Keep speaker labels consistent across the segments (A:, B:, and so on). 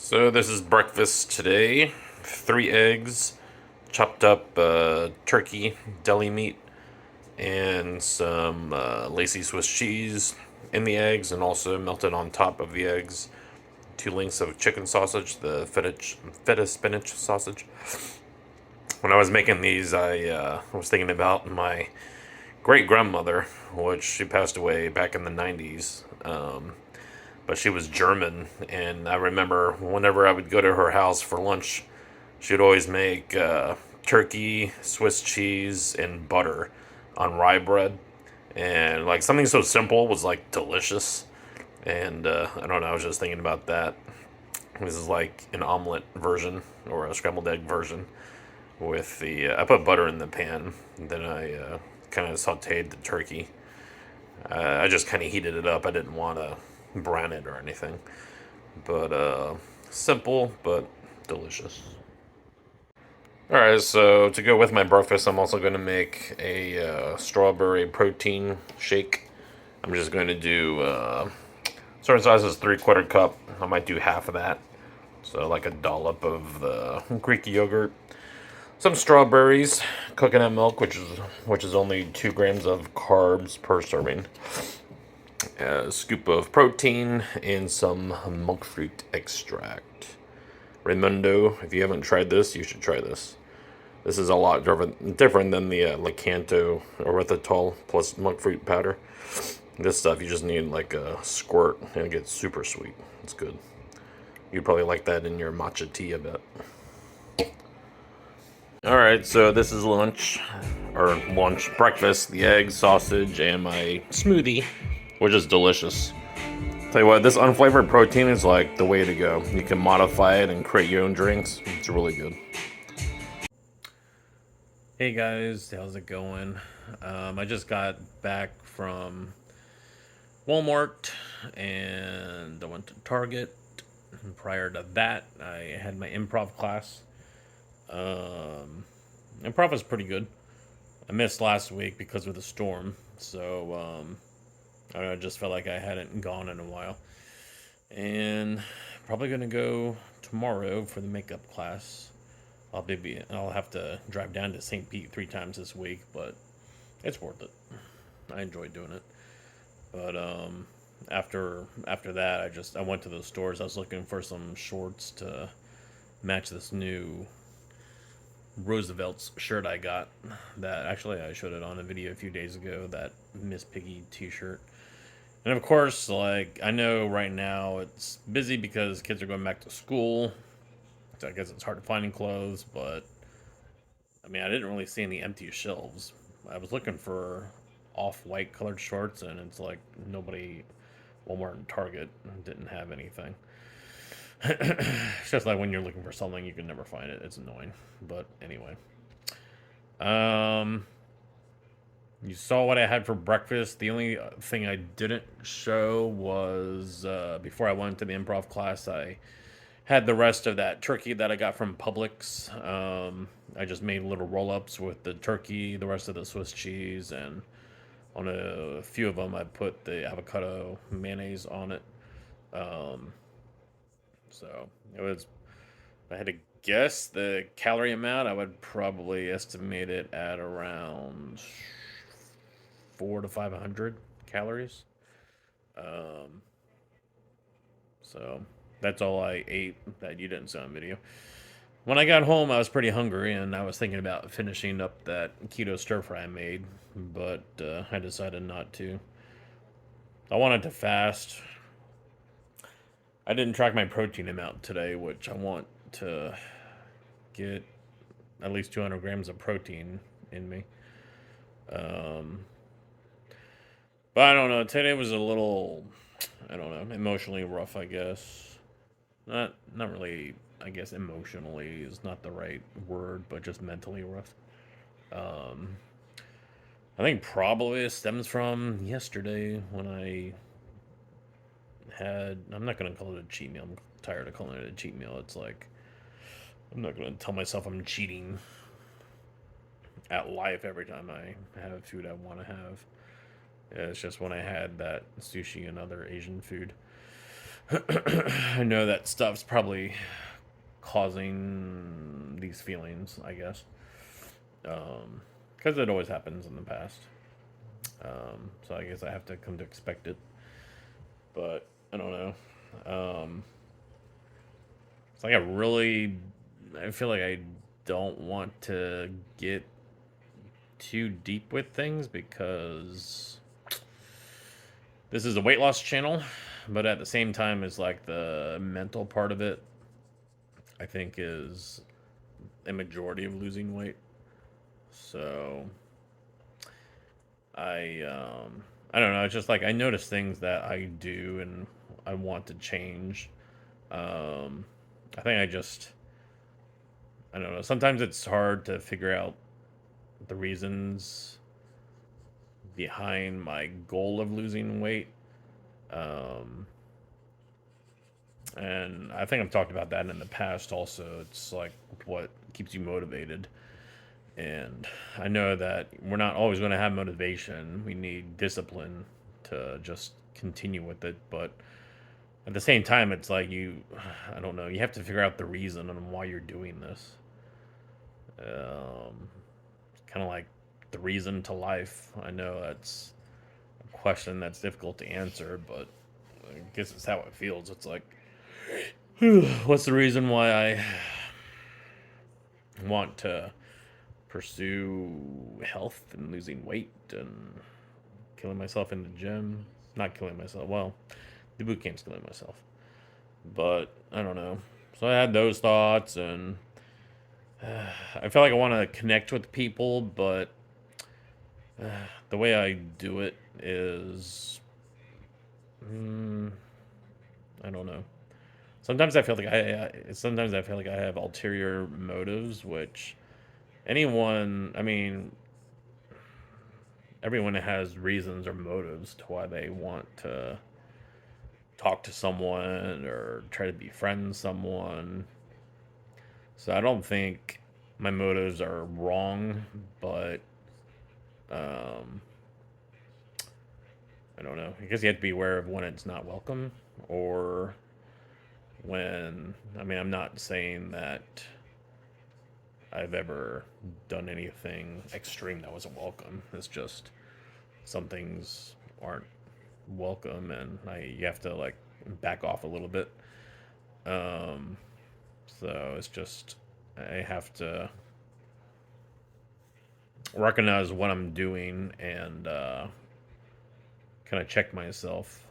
A: So this is breakfast today. 3 eggs, chopped up turkey, deli meat, and some lacy Swiss cheese in the eggs, and also melted on top of the eggs. 2 links of chicken sausage, the feta spinach sausage. When I was making these, I was thinking about my great grandmother, which she passed away back in the 90s. But she was German, and I remember whenever I would go to her house for lunch, she'd always make turkey, Swiss cheese, and butter on rye bread, and like something so simple was like delicious. And I don't know, I was just thinking about that. This is like an omelet version or a scrambled egg version with the. I put butter in the pan, and then I kind of sautéed the turkey. I just kind of heated it up. I didn't want to brown it or anything. But simple but delicious. All right, so to go with my breakfast, I'm also going to make a strawberry protein shake. I'm just going to do serving size is 3/4 cup. I might do half of that, so like a dollop of the Greek yogurt, some strawberries, coconut milk, which is only 2 grams of carbs per serving, a scoop of protein, and some monk fruit extract. Raimundo, if you haven't tried this, you should try this. This is a lot different than the Lakanto erythritol plus monk fruit powder. This stuff, you just need like a squirt, and it gets super sweet. It's good. You'd probably like that in your matcha tea, I bet. All right, so this is breakfast, the eggs, sausage, and my smoothie, which is delicious. Tell you what, this unflavored protein is like the way to go. You can modify it and create your own drinks. It's really good. Hey guys, how's it going? I just got back from Walmart and I went to Target. And prior to that, I had my improv class. Um, Improv was pretty good. I missed last week because of the storm, so I don't know, I just felt like I hadn't gone in a while. And probably gonna go tomorrow for the makeup class. I'll have to drive down to St. Pete 3 times this week, but it's worth it. I enjoy doing it. But after that, I went to the stores. I was looking for some shorts to match this new Roosevelt's shirt I got. That actually I showed it on a video a few days ago. That Miss Piggy T-shirt. And of course, like I know right now it's busy because kids are going back to school. So I guess it's hard to find clothes, but I mean I didn't really see any empty shelves. I was looking for off-white colored shorts, and it's like nobody, Walmart and Target didn't have anything. It's just like when you're looking for something, you can never find it. It's annoying. But anyway, um, you saw what I had for breakfast. The only thing I didn't show was before I went to the improv class, I had the rest of that turkey that I got from Publix. I just made little roll-ups with the turkey, the rest of the Swiss cheese, and on a few of them I put the avocado mayonnaise on it. Um, so it was. If I had to guess the calorie amount, I would probably estimate it at around 400 to 500 calories. Um, so that's all I ate that you didn't see on video. When I got home, I was pretty hungry, and I was thinking about finishing up that keto stir fry I made, but I decided not to. I wanted to fast. I didn't track my protein amount today, which I want to get at least 200 grams of protein in me. Um, but I don't know. Today was a little, I don't know, emotionally rough, I guess. Not really. I guess emotionally is not the right word, but just mentally rough. Um, I think probably it stems from yesterday when I had. I'm not gonna call it a cheat meal. I'm tired of calling it a cheat meal. It's like I'm not gonna tell myself I'm cheating at life every time I have food I want to have. Yeah, it's just when I had that sushi and other Asian food.
B: I know that stuff's probably causing these feelings, I guess, because it always happens in the past. So I guess I have to come to expect it. But I don't know. Um, it's like I feel like I don't want to get too deep with things because this is a weight loss channel, but at the same time, is like the mental part of it. I think is a majority of losing weight. So I don't know. It's just like I notice things that I do and I want to change. Um, I think I don't know. Sometimes it's hard to figure out the reasons behind my goal of losing weight. Um, and I think I've talked about that in the past also. It's like what keeps you motivated. And I know that we're not always going to have motivation. We need discipline to just continue with it. But at the same time, it's like I don't know, you have to figure out the reason on why you're doing this. Kind of like the reason to life. I know that's a question that's difficult to answer, but I guess it's how it feels. It's like, what's the reason why I want to pursue health and losing weight and killing myself in the gym? Not killing myself. Well, the boot camp's killing myself. But I don't know. So I had those thoughts, and I feel like I want to connect with people, but the way I do it is, mm, I don't know. Sometimes I feel like I have ulterior motives, which I mean, everyone has reasons or motives to why they want to talk to someone or try to befriend someone. So I don't think my motives are wrong, but um, I don't know. I guess you have to be aware of when it's not welcome, or when. I mean, I'm not saying that I've ever done anything extreme that wasn't welcome. It's just some things aren't welcome, and you have to like back off a little bit. Um, so it's just I have to recognize what I'm doing and kind of check myself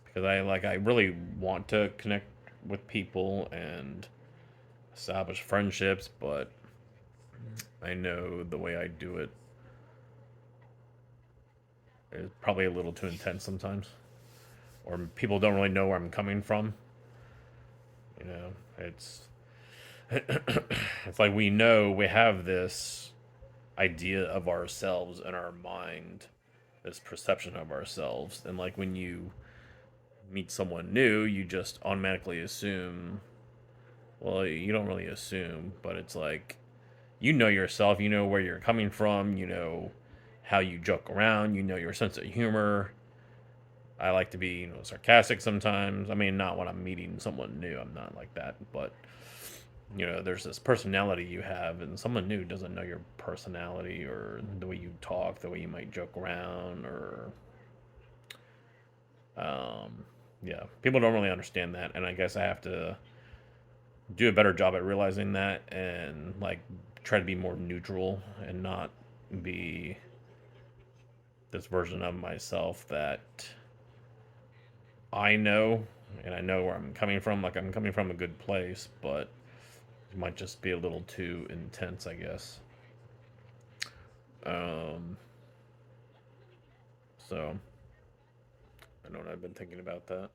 B: because I really want to connect with people and establish friendships, but I know the way I do it is probably a little too intense sometimes, or people don't really know where I'm coming from. You know, it's it's like we know we have this idea of ourselves in our mind, this perception of ourselves, and like when you meet someone new, you just automatically assume. Well, you don't really assume, but it's like you know yourself, you know where you're coming from, you know how you joke around, you know your sense of humor. I like to be, sarcastic sometimes. I mean, not when I'm meeting someone new. I'm not like that, but there's this personality you have, and someone new doesn't know your personality or the way you talk, the way you might joke around, or um, yeah, people don't really understand that, and I guess I have to do a better job at realizing that and like try to be more neutral and not be this version of myself that I know and I know where I'm coming from. Like I'm coming from a good place, but it might just be a little too intense, I guess. Um, so I don't know. I've been thinking about that.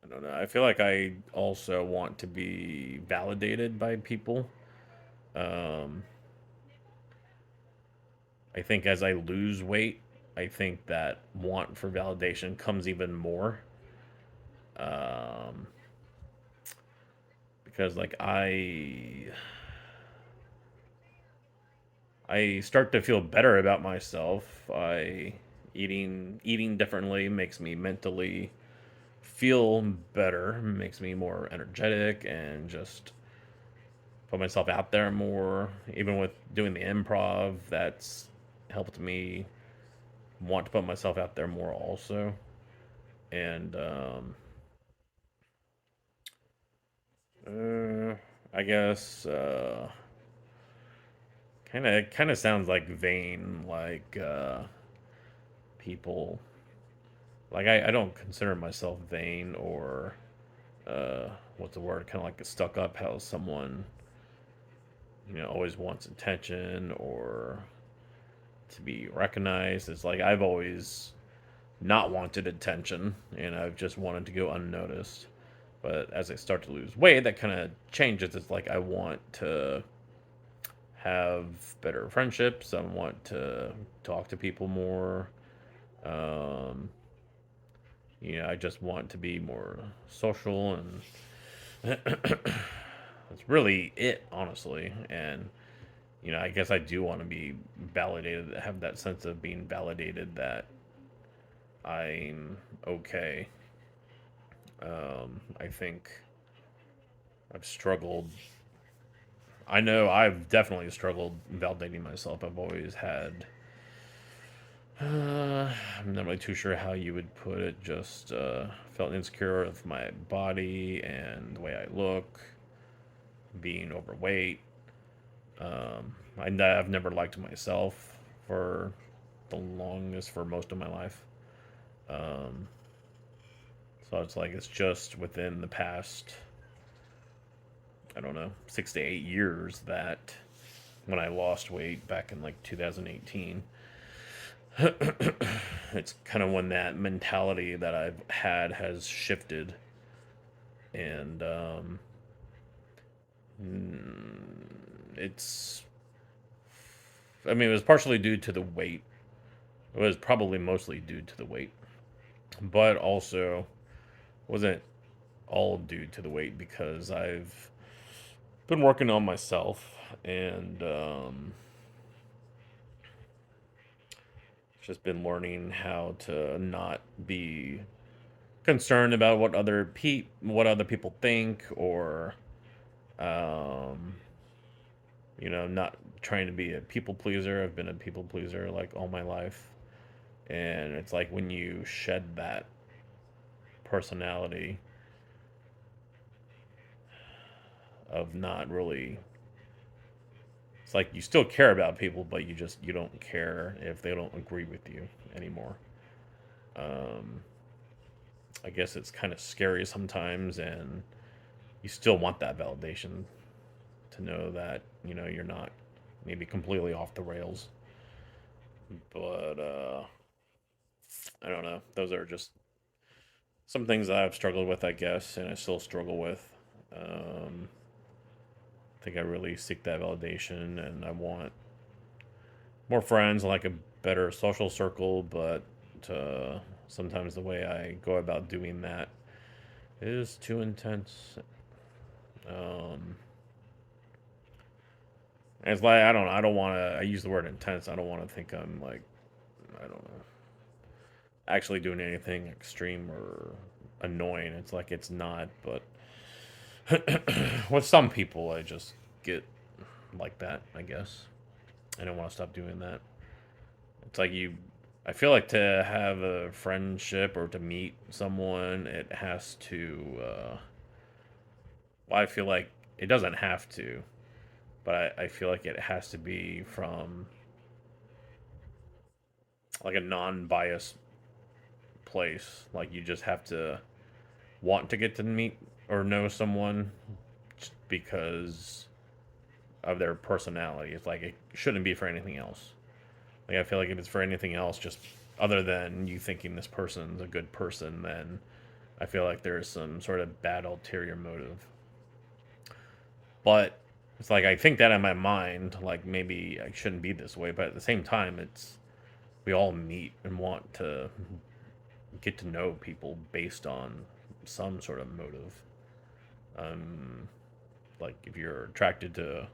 B: I don't know. I feel like I also want to be validated by people. Um, I think as I lose weight, I think that want for validation comes even more. Um, because like I start to feel better about myself. I eating differently makes me mentally feel better, makes me more energetic, and just put myself out there more. Even with doing the improv, that's helped me want to put myself out there more also. And uh, I guess kind of sounds like vain, like people. Like I don't consider myself vain or what's the word? Kind of like a stuck up. How someone always wants attention or to be recognized. It's like I've always not wanted attention and I've just wanted to go unnoticed. But as I start to lose weight, that kind of changes. It's like I want to have better friendships. I want to talk to people more. Um, I just want to be more social, and that's really it, honestly. And I guess I do want to be validated, have that sense of being validated that I'm okay. I think I've struggled. I know I've definitely struggled validating myself. I've always had. I'm not really too sure how you would put it. Just felt insecure with my body and the way I look, being overweight. I've never liked myself for the longest, for most of my life. Um, so it's like it's just within the past, I don't know, 6 to 8 years that when I lost weight back in like 2018, it's kind of when that mentality that I've had has shifted. And it's, I mean, it was partially due to the weight. It was probably mostly due to the weight, but also wasn't all due to the weight because I've been working on myself and just been learning how to not be concerned about what other people think or um, not trying to be a people pleaser. I've been a people pleaser like all my life, and it's like when you shed that personality of not really, it's like you still care about people, but you don't care if they don't agree with you anymore. um, I guess it's kind of scary sometimes, and you still want that validation to know that you're not maybe completely off the rails. But I don't know. Those are just some things that I've struggled with, I guess, and I still struggle with. I think I really seek that validation, and I want more friends, like a better social circle. But sometimes the way I go about doing that is too intense. Um, and it's like I don't know. I don't want to. I use the word intense. I don't want to think I'm like I don't know actually doing anything extreme or annoying. It's like it's not, but with some people, I just get like that. I guess I don't want to stop doing that. It's like you. I feel like to have a friendship or to meet someone, it has to. Well, I feel like it doesn't have to, but I feel like it has to be from like a non-biased place. Like you just have to want to get to meet or know someone just because of their personality. It's like it shouldn't be for anything else. Like I feel like if it's for anything else, just other than you thinking this person's a good person, then I feel like there's some sort of bad ulterior motive. But it's like I think that in my mind, like maybe I shouldn't be this way, but at the same time, it's we all meet and want to get to know people based on some sort of motive. Um, like if you're attracted to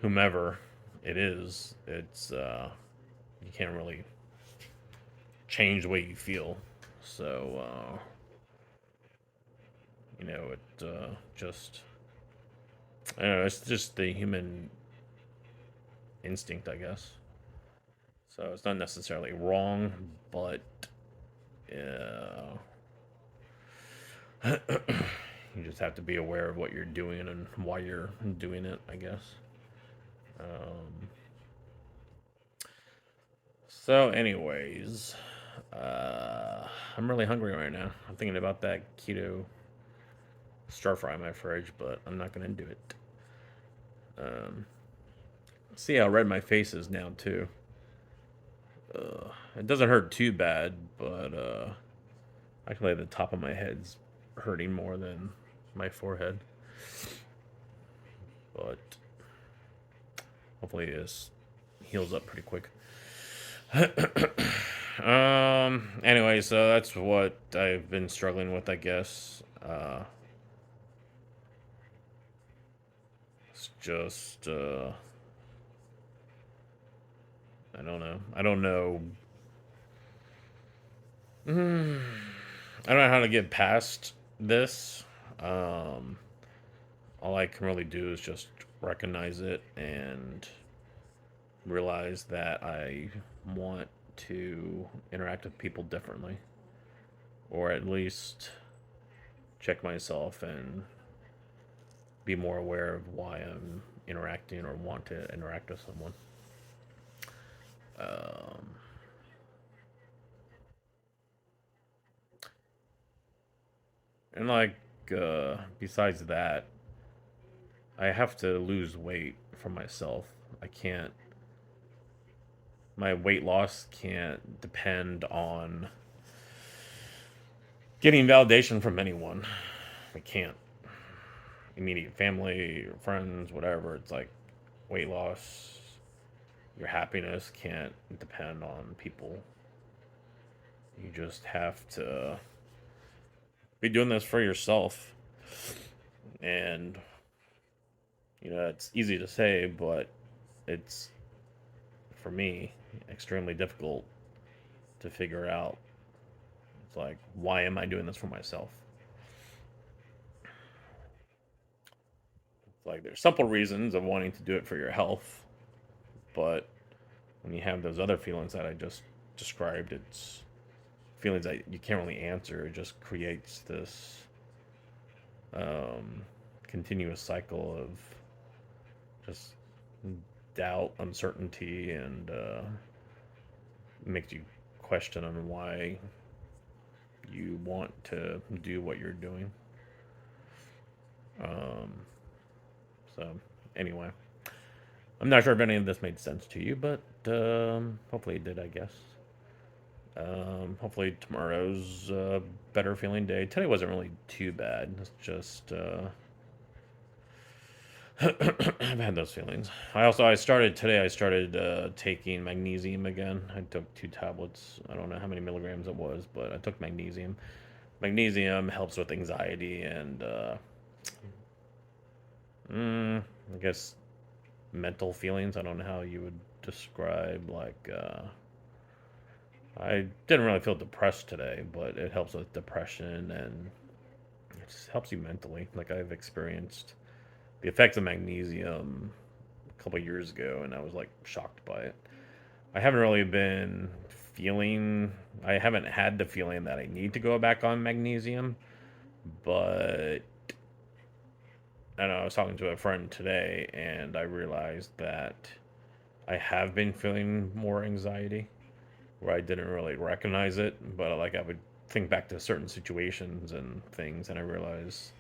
B: whomever it is, it's you can't really change the way you feel. So You know, it just I don't know. It's just the human instinct, I guess. So it's not necessarily wrong, but uh, you just have to be aware of what you're doing and why you're doing it, I guess. Um, so, anyways, I'm really hungry right now. I'm thinking about that keto stir fry in my fridge, but I'm not gonna do it. Um, See how red my face is now too. It doesn't hurt too bad, but actually the top of my head's hurting more than my forehead. But hopefully this heals up pretty quick. Anyway, so that's what I've been struggling with, I guess. It's just I don't know. I don't know. I don't know how to get past this. Um, all I can really do is just recognize it and realize that I want to interact with people differently, or at least check myself and be more aware of why I'm interacting or want to interact with someone. Um, and like, besides that, I have to lose weight for myself. I can't. My weight loss can't depend on getting validation from anyone. I can't. Immediate family, friends, whatever. It's like weight loss, your happiness can't depend on people. You just have to be doing this for yourself. And, you know, it's easy to say, but it's, for me, extremely difficult to figure out. It's like, why am I doing this for myself? It's like, there's simple reasons of wanting to do it for your health, but when you have those other feelings that I just described, it's feelings that you can't really answer. It just creates this um, continuous cycle of just doubt, uncertainty, and makes you question on why you want to do what you're doing. Um, so, anyway, I'm not sure if any of this made sense to you, but hopefully it did, I guess. Hopefully tomorrow's a better feeling day. Today wasn't really too bad. It's just I've had those feelings. I started today. I started taking magnesium again. I took 2 tablets. I don't know how many milligrams it was, but I took magnesium. Magnesium helps with anxiety and I guess mental feelings. I don't know how you would describe like. I didn't really feel depressed today, but it helps with depression and it just helps you mentally. Like I've experienced the effects of magnesium a couple years ago, and I was like shocked by it. I haven't really been feeling. I haven't had the feeling that I need to go back on magnesium, but I know I was talking to a friend today, and I realized that I have been feeling more anxiety where I didn't really recognize it, but like I would think back to certain situations and things, and I realized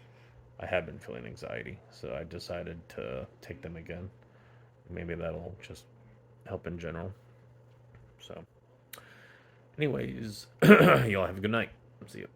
B: I have been feeling anxiety. So I decided to take them again. Maybe that'll just help in general. So, anyways, y'all have a good night. See you.